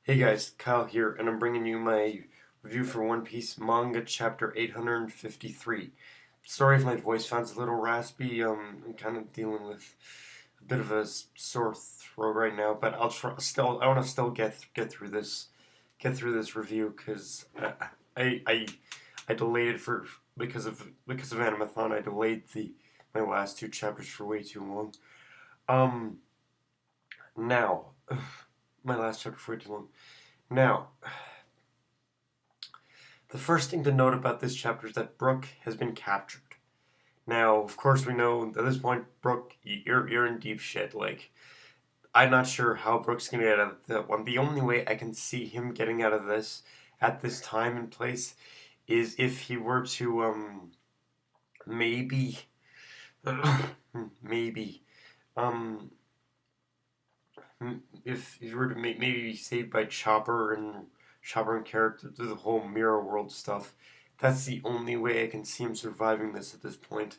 Hey guys, Kyle here, and I'm bringing you my review for One Piece Manga Chapter 853. Sorry if my voice sounds a little raspy. I'm kind of dealing with a bit of a sore throat right now, but I'll try. Still, I want to still get through this review because I, I I delayed it for because of Animathon. I delayed the my last two chapters for way too long. Um, now my last chapter for way too long. Now, the first thing to note about this chapter is that Brook has been captured. Now, of course, we know at this point, Brook, you're in deep shit. Like, I'm not sure how Brook's gonna get out of that one. The only way I can see him getting out of this at this time and place is if he were to maybe maybe um if he were to maybe be saved by Chopper and Carrot through the whole mirror world stuff. That's the only way I can see him surviving this at this point.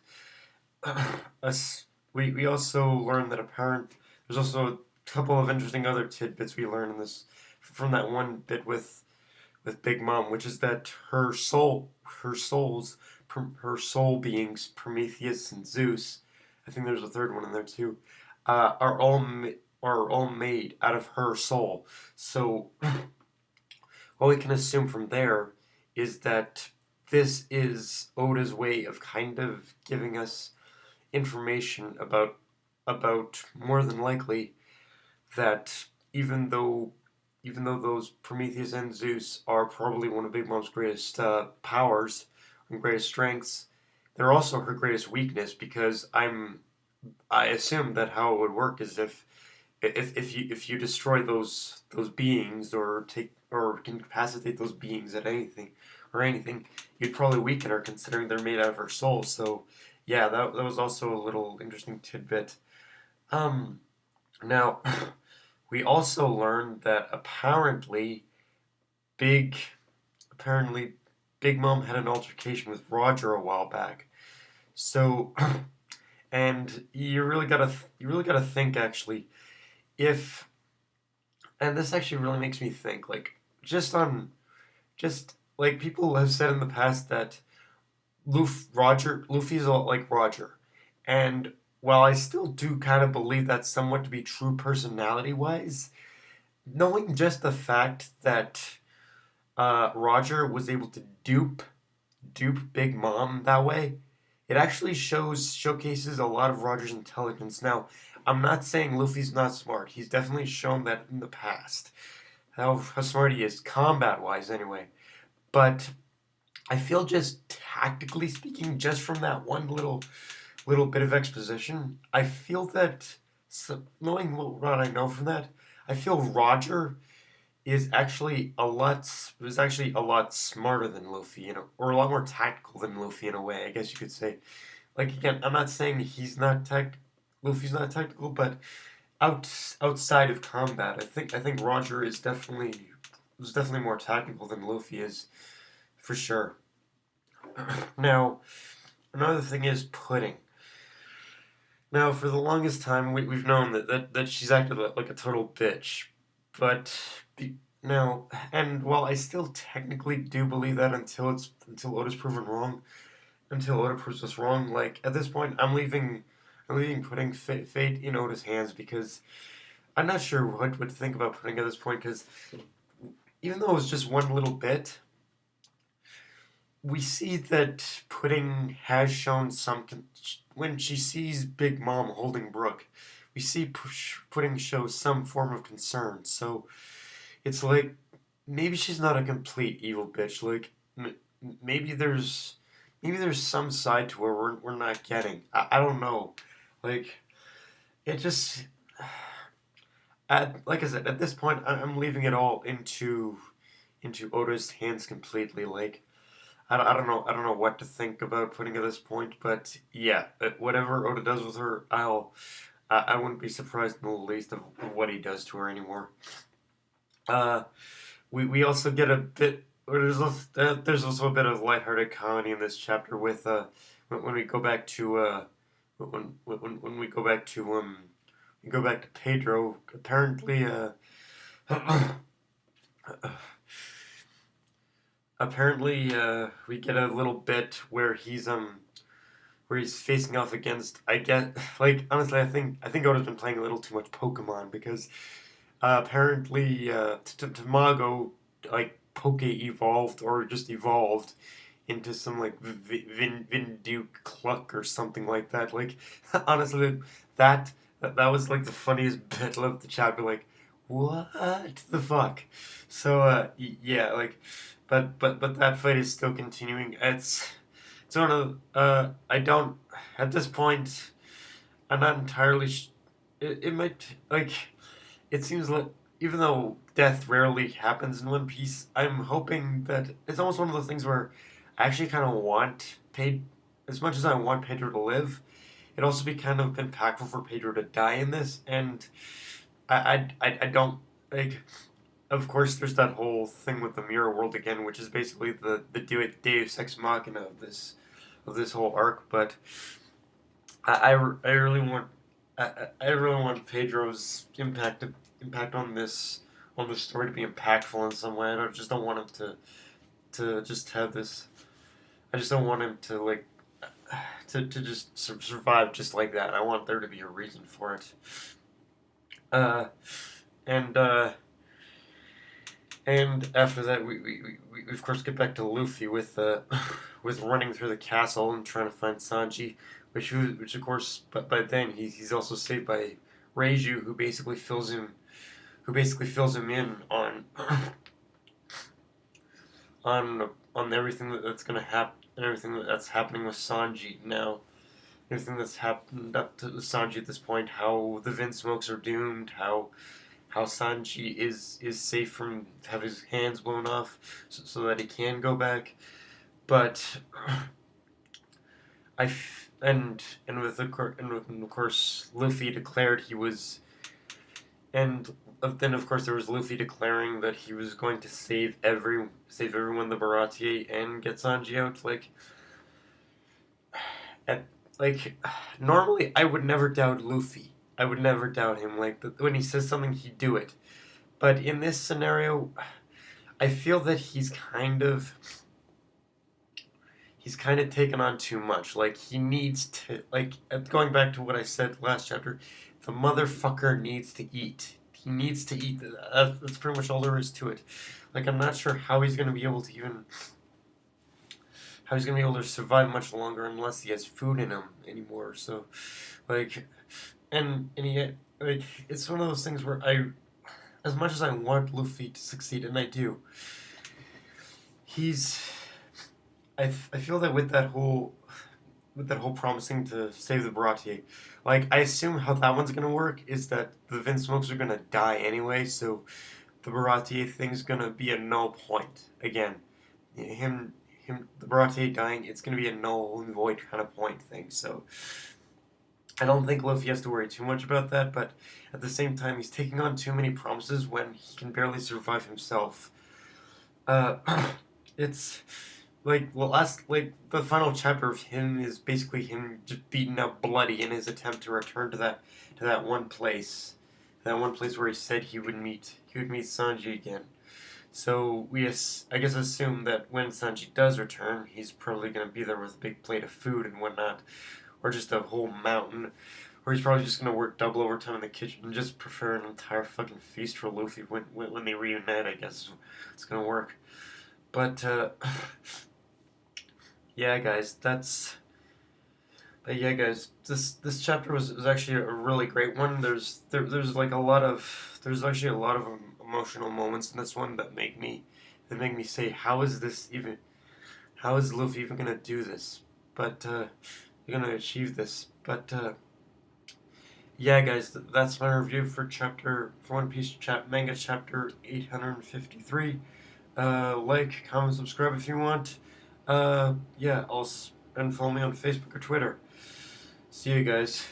Us, we also learned that there's also a couple of interesting other tidbits we learned in this from that one bit with Big Mom, which is that her soul beings, Prometheus and Zeus. I think there's a third one in there too. Uh, are all are all made out of her soul. So what we can assume from there is that this is Oda's way of kind of giving us information about more than likely that even though those Prometheus and Zeus are probably one of Big Mom's greatest powers and greatest strengths, they're also her greatest weakness because I assume that how it would work is if you destroy those beings or take or incapacitate those beings at anything, you'd probably weaken her considering they're made out of her soul. So yeah, that was also a little interesting tidbit. Um, Now we also learned that Big apparently Big Mom had an altercation with Roger a while back. So and you really gotta think actually if and this actually really makes me think like just like people have said in the past that Luffy's a lot like Roger, and while I still do kind of believe that somewhat to be true personality wise, knowing just the fact that Roger was able to dupe Big Mom that way, it actually showcases a lot of Roger's intelligence. Now, I'm not saying Luffy's not smart. He's definitely shown that in the past. How smart he is, combat wise anyway. But I feel just tactically speaking, just from that one little bit of exposition, I feel that knowing what I know from that, I feel Roger is actually a lot smarter than Luffy, or a lot more tactical than Luffy in a way. I guess you could say. Like again, I'm not saying Luffy's not tactical, but outside of combat, I think Roger is definitely more tactical than Luffy is for sure. Now, another thing is Pudding. Now, for the longest time, we've known that she's acted like a total bitch, but now, and while I still technically do believe that until Oda's proven wrong, until Oda proves us wrong, like at this point, I'm leaving Pudding fate in Oda's hands because I'm not sure what to think about Pudding at this point because even though it was just one little bit, we see that Pudding has shown when she sees Big Mom holding Brook, we see Pudding show some form of concern. So it's like maybe she's not a complete evil bitch. Like maybe there's some side to her we're not getting. I don't know. Like it just like I said at this point I'm leaving it all into Oda's hands completely. Like I don't know what to think about Pudding at this point, but yeah, whatever Oda does with her, I wouldn't be surprised in the least of what he does to her anymore. Uh, we also get a bit. There's also a bit of lighthearted comedy in this chapter with when we go back to when we go back to Pedro. Apparently apparently we get a little bit where he's facing off against. I get like honestly, I think Oda's been playing a little too much Pokemon because apparently Tamago like Poke evolved or just evolved into some like Vinduke Cluck or something like that. Like honestly, that that was like the funniest bit of the chapter. Like what the fuck? So yeah, like but that fight is still continuing. It's one of I don't at this point I'm not entirely. It might like it seems like even though death rarely happens in One Piece, I'm hoping that it's almost one of those things where I actually kind of want as much as I want Pedro to live. It'd also be kind of impactful for Pedro to die in this, and I don't like. Of course, there's that whole thing with the mirror world again, which is basically the Deus Ex Machina of this whole arc. But I really want I really want Pedro's impact on this story to be impactful in some way. Just don't want him to just have this. I just don't want him to like to just survive just like that. I want there to be a reason for it. Uh, and and after that, we of course get back to Luffy with with running through the castle and trying to find Sanji, which of course, but by then he's also saved by Reiju, who basically fills him in on everything that's gonna happen and everything that's happening with Sanji now. Everything that's happened up to Sanji at this point, how the Vinsmokes are doomed, how Sanji is safe from have his hands blown off so that he can go back. But and with of course Luffy declared he was and then of course there was Luffy declaring that he was going to save everyone the Baratier and get Sanji out. At like normally I would never doubt Luffy. I would never doubt him. Like when he says something, he'd do it. But in this scenario, I feel that he's kind of taken on too much. Like he needs to like going back to what I said last chapter, the motherfucker needs to eat. He needs to eat. That's pretty much all there is to it. Like I'm not sure how he's gonna be able to survive much longer unless he has food in him anymore. So, like, and he like it's one of those things where as much as I want Luffy to succeed, and I do, he's I feel that with that whole promising to save the Baratier, like I assume how that one's gonna work is that the Vinsmokes are gonna die anyway, so the Baratier thing's gonna be a null point again. Him the Baratier dying, it's gonna be a null and void kind of point thing. So I don't think Luffy has to worry too much about that, but at the same time, he's taking on too many promises when he can barely survive himself. Uh, it's like the final chapter of him is basically him just beaten up bloody in his attempt to return to that one place where he said he would meet Sanji again. So I guess assume that when Sanji does return, he's probably gonna be there with a big plate of food and whatnot, or just a whole mountain, or he's probably just gonna work double overtime in the kitchen and just prepare an entire fucking feast for Luffy when they reunite. I guess it's gonna work. But yeah, guys, that's. But yeah, guys, this chapter was actually a really great one. There's like there's actually a lot of emotional moments in this one that make me say how is Luffy even gonna do this? But you're gonna achieve this. But yeah, guys, that's my review for One Piece manga chapter 853. Like, comment, subscribe if you want. Yeah, and follow me on Facebook or Twitter. See you guys.